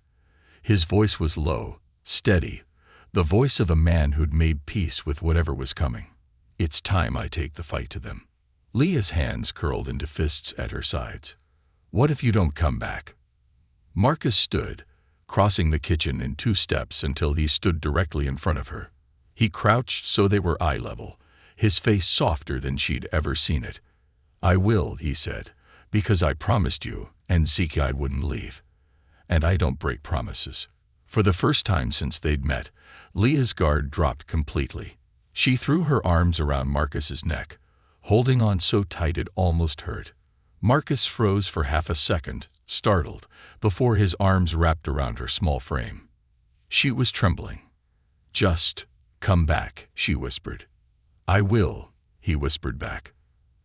His voice was low, steady, the voice of a man who'd made peace with whatever was coming. "It's time I take the fight to them." Leah's hands curled into fists at her sides. "What if you don't come back?" Marcus stood, crossing the kitchen in 2 steps until he stood directly in front of her. He crouched so they were eye level, his face softer than she'd ever seen it. "I will," he said, "because I promised you, and Zeke I wouldn't leave. And I don't break promises." For the first time since they'd met, Leah's guard dropped completely. She threw her arms around Marcus's neck, holding on so tight it almost hurt. Marcus froze for half a second, startled, before his arms wrapped around her small frame. She was trembling. "Just come back," she whispered. "I will," he whispered back.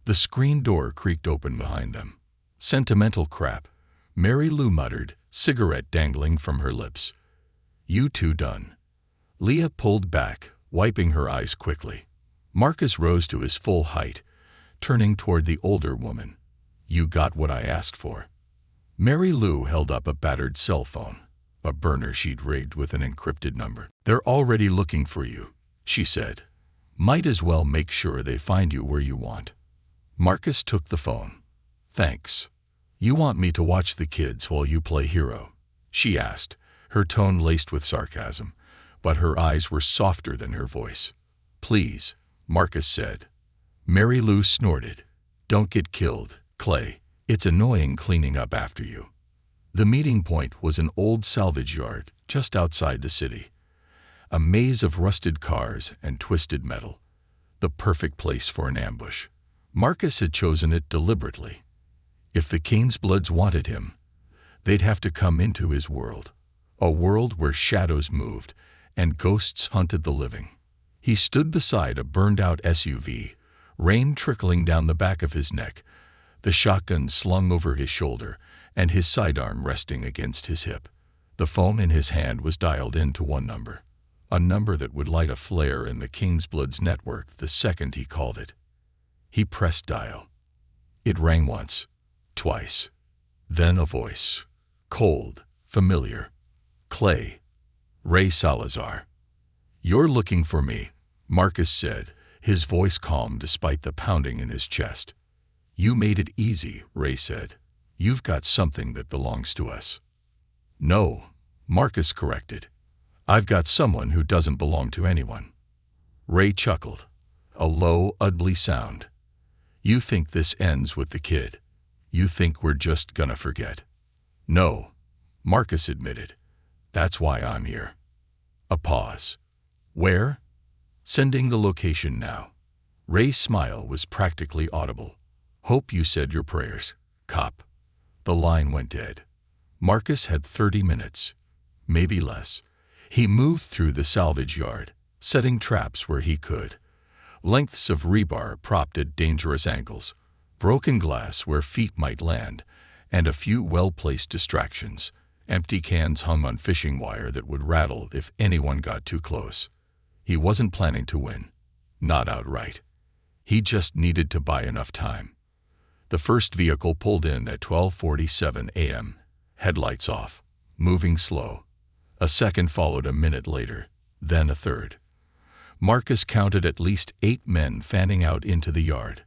The screen door creaked open behind them. "Sentimental crap," Mary Lou muttered, cigarette dangling from her lips. "You 2 done?" Leah pulled back, wiping her eyes quickly. Marcus rose to his full height, turning toward the older woman. "You got what I asked for." Mary Lou held up a battered cell phone, a burner she'd rigged with an encrypted number. "They're already looking for you," she said. "Might as well make sure they find you where you want." Marcus took the phone. "Thanks. You want me to watch the kids while you play hero?" she asked, her tone laced with sarcasm, but her eyes were softer than her voice. "Please," Marcus said. Mary Lou snorted. "Don't get killed, Clay. It's annoying cleaning up after you." The meeting point was an old salvage yard just outside the city. A maze of rusted cars and twisted metal. The perfect place for an ambush. Marcus had chosen it deliberately. If the Canesbloods wanted him, they'd have to come into his world. A world where shadows moved and ghosts hunted the living. He stood beside a burned-out SUV, rain trickling down the back of his neck, the shotgun slung over his shoulder, and his sidearm resting against his hip. The phone in his hand was dialed into one number, a number that would light a flare in the Canesbloods network the second he called it. He pressed dial. It rang once, twice. Then a voice. Cold, familiar. Clay. Ray Salazar. "You're looking for me," Marcus said, his voice calm despite the pounding in his chest. "You made it easy," Ray said. "You've got something that belongs to us." "No," Marcus corrected. "I've got someone who doesn't belong to anyone." Ray chuckled. A low, ugly sound. "You think this ends with the kid? You think we're just gonna forget?" "No," Marcus admitted. "That's why I'm here." A pause. "Where?" "Sending the location now." Ray's smile was practically audible. "Hope you said your prayers, cop." The line went dead. Marcus had 30 minutes, maybe less. He moved through the salvage yard, setting traps where he could. Lengths of rebar propped at dangerous angles, broken glass where feet might land, and a few well-placed distractions. Empty cans hung on fishing wire that would rattle if anyone got too close. He wasn't planning to win. Not outright. He just needed to buy enough time. The first vehicle pulled in at 12:47 a.m., headlights off, moving slow. A second followed a minute later, then a third. Marcus counted at least 8 men fanning out into the yard,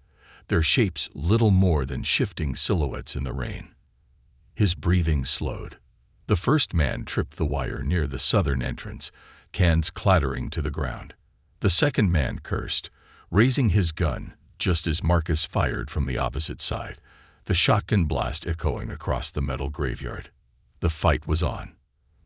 their shapes little more than shifting silhouettes in the rain. His breathing slowed. The first man tripped the wire near the southern entrance, cans clattering to the ground. The second man cursed, raising his gun just as Marcus fired from the opposite side, the shotgun blast echoing across the metal graveyard. The fight was on.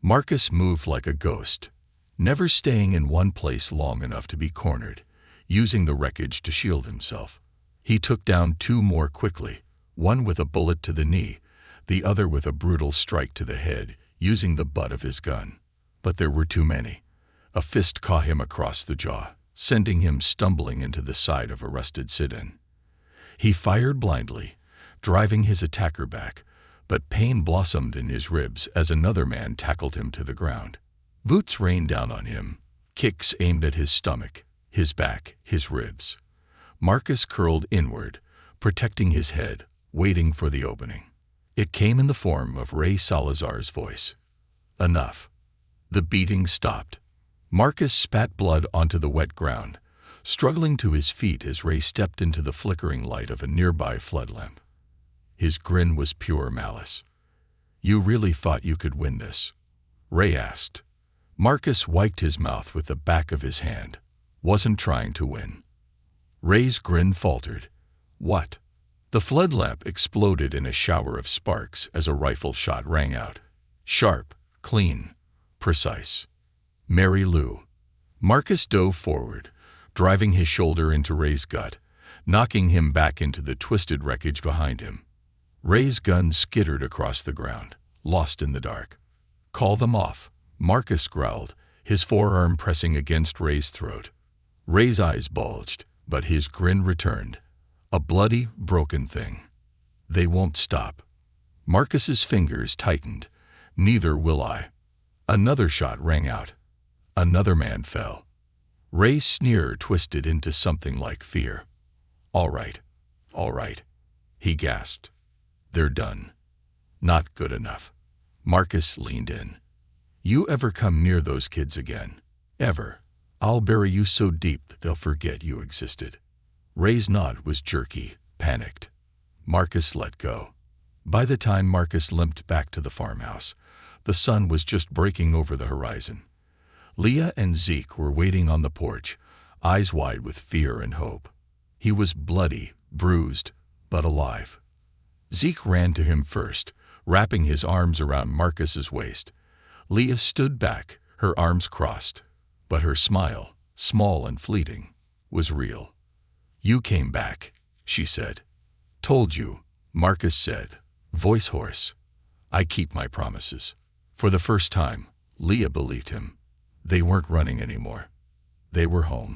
Marcus moved like a ghost, never staying in one place long enough to be cornered, using the wreckage to shield himself. He took down 2 more quickly, one with a bullet to the knee, the other with a brutal strike to the head, using the butt of his gun. But there were too many. A fist caught him across the jaw, sending him stumbling into the side of a rusted sit-in. He fired blindly, driving his attacker back, but pain blossomed in his ribs as another man tackled him to the ground. Boots rained down on him, kicks aimed at his stomach, his back, his ribs. Marcus curled inward, protecting his head, waiting for the opening. It came in the form of Ray Salazar's voice. "Enough." The beating stopped. Marcus spat blood onto the wet ground, struggling to his feet as Ray stepped into the flickering light of a nearby flood lamp. His grin was pure malice. "You really thought you could win this?" Ray asked. Marcus wiped his mouth with the back of his hand. "Wasn't trying to win." Ray's grin faltered. "What?" The flood lamp exploded in a shower of sparks as a rifle shot rang out. Sharp, clean, precise. "Mary Lou." Marcus dove forward, driving his shoulder into Ray's gut, knocking him back into the twisted wreckage behind him. Ray's gun skittered across the ground, lost in the dark. "Call them off," Marcus growled, his forearm pressing against Ray's throat. Ray's eyes bulged, but his grin returned. A bloody, broken thing. "They won't stop." Marcus's fingers tightened. "Neither will I." Another shot rang out. Another man fell. Ray's sneer twisted into something like fear. All right," he gasped. "They're done." "Not good enough." Marcus leaned in. "You ever come near those kids again, ever, I'll bury you so deep that they'll forget you existed." Ray's nod was jerky, panicked. Marcus let go. By the time Marcus limped back to the farmhouse, the sun was just breaking over the horizon. Leah and Zeke were waiting on the porch, eyes wide with fear and hope. He was bloody, bruised, but alive. Zeke ran to him first, wrapping his arms around Marcus's waist. Leah stood back, her arms crossed, but her smile, small and fleeting, was real. "You came back," she said. "Told you," Marcus said, voice hoarse. "I keep my promises." For the first time, Leah believed him. They weren't running anymore. They were home.